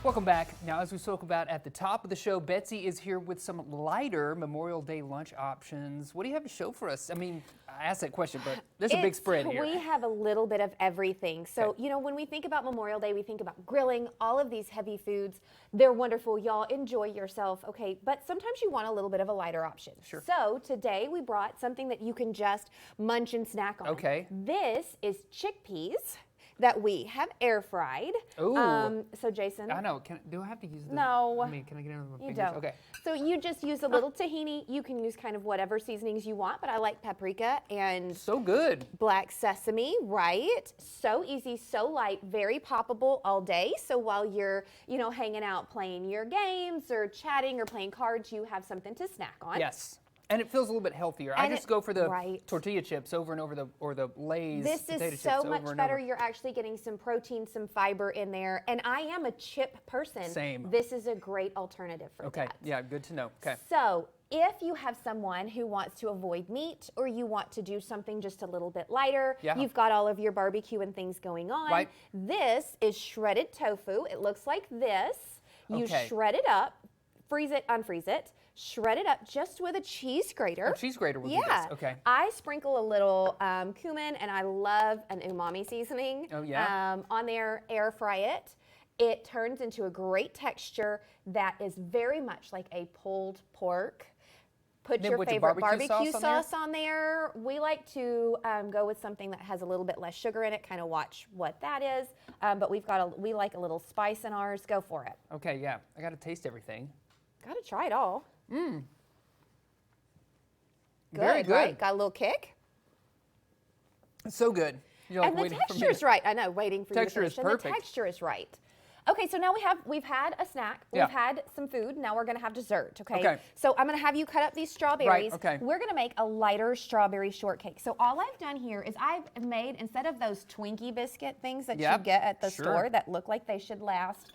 Welcome back. Now, as we spoke about at the top of the show, Betsy is here with some lighter Memorial Day lunch options. What do you have to show for us? I mean, I asked that question, but there's a big spread here. We have a little bit of everything. So, you know, when we think about Memorial Day, we think about grilling, all of these heavy foods. They're wonderful. Y'all enjoy yourself, okay? But sometimes you want a little bit of a lighter option. Sure. So today we brought something that you can just munch and snack on. Okay. This is chickpeas that we have air fried. Ooh. So Jason. I know. Do I have to use the? No. I mean, can I get it with my You fingers? don't. Okay. So you just use a little tahini. You can use kind of whatever seasonings you want, but I like paprika and So good. black sesame, right? So easy, so light, very poppable all day. So while you're, you know, hanging out playing your games or chatting or playing cards, you have something to snack on. Yes. And it feels a little bit healthier. I just go for the right. tortilla chips over and over the Lay's This potato is chips so over much and better. over. You're actually getting some protein, some fiber in there. And I am a chip person. Same. This is a great alternative for Okay. that. Yeah, good to know. Okay. So if you have someone who wants to avoid meat or you want to do something just a little bit lighter, Yeah. you've got all of your barbecue and things going on. Right. This is shredded tofu. It looks like this. You Okay. shred it up, freeze it, unfreeze it, shred it up just with a cheese grater. A cheese grater will do Yeah. this. Okay. I sprinkle a little cumin, and I love an umami seasoning. Oh, yeah? On there, air fry it. It turns into a great texture that is very much like a pulled pork. Put Then your with your favorite barbecue barbecue sauce on there? sauce on there. We like to go with something that has a little bit less sugar in it. Kind of watch what that is. But we like a little spice in ours. Go for it. Okay. Yeah. I got to taste everything. Got to try it all. Very good. Right? Got a little kick. So good. You're like And the waiting for me texture is to- right. I know, waiting for Texture you is to finish. And perfect. the texture is right. Okay, so now we've had a snack, Yeah. we've had some food, now we're gonna have dessert, okay? Okay. So I'm gonna have you cut up these strawberries. okay. We're gonna make a lighter strawberry shortcake. So all I've done here is I've made, instead of those Twinkie biscuit things that you Yep, get at the sure. store that look like they should last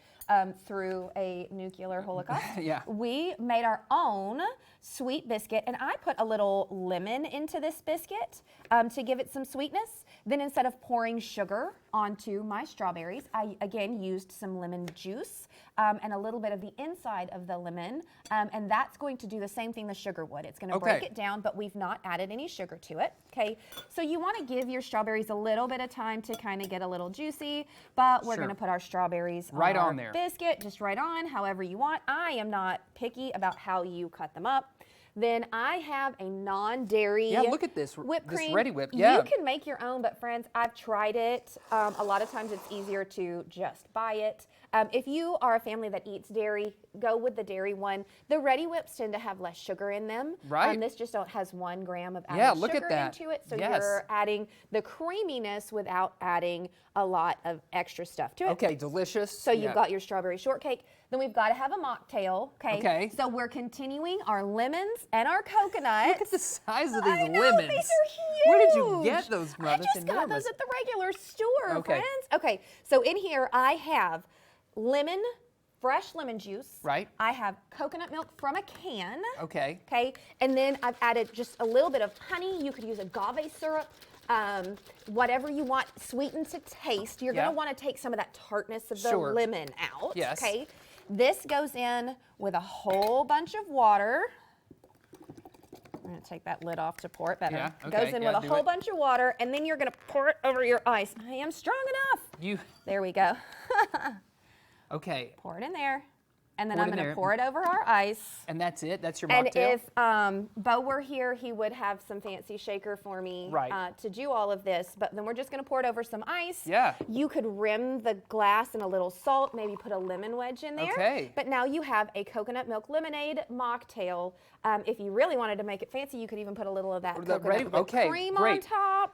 through a nuclear holocaust, Yeah. we made our own sweet biscuit, and I put a little lemon into this biscuit to give it some sweetness. Then instead of pouring sugar onto my strawberries, I again used some lemon juice and a little bit of the inside of the lemon, and that's going to do the same thing the sugar would. It's going to break Okay. it down, but we've not added any sugar to it. Okay, so you want to give your strawberries a little bit of time to kind of get a little juicy, but we're Sure. going to put our strawberries Right our on there. biscuit, just right on, however you want. I am not picky about how you cut them up. Then I have a non-dairy Yeah, look at this. whipped This cream. Ready Whip, yeah. You can make your own, but friends, I've tried it. A lot of times it's easier to just buy it. If you are a family that eats dairy, go with the dairy one. The Ready Whips tend to have less sugar in them. Right. This just has 1 gram of added Yeah, look at sugar that. into it. So Yes. you're adding the creaminess without adding a lot of extra stuff to it. Okay, delicious. So you've got your strawberry shortcake. Then we've got to have a mocktail, okay? Okay. So we're continuing our lemons and our coconuts. Look at the size of these I know, lemons. these are huge. Where did you get those from? I That's just got enormous. those at the regular store, Okay. friends. Okay, so in here I have lemon, fresh lemon juice. Right. I have coconut milk from a can. Okay. Okay, and then I've added just a little bit of honey. You could use agave syrup, whatever you want, sweetened to taste. You're Yeah. gonna want to take some of that tartness of the Sure. lemon out. Yes. Okay, this goes in with a whole bunch of water. I'm gonna take that lid off to pour it better. Yeah, Goes okay, in yeah, with a do whole it. bunch of water, and then you're gonna pour it over your ice. I am strong enough. You There we go. okay? Pour it in there, and then Pour it I'm in gonna there. pour it over our ice. And that's it. That's your And mocktail. if Bo were here, he would have some fancy shaker for me Right. to do all of this. But then we're just going to pour it over some ice. Yeah. You could rim the glass in a little salt, maybe put a lemon wedge in there. Okay. But now you have a coconut milk lemonade mocktail. If you really wanted to make it fancy, you could even put a little of that Or the coconut ready- whipped okay, cream great. on top.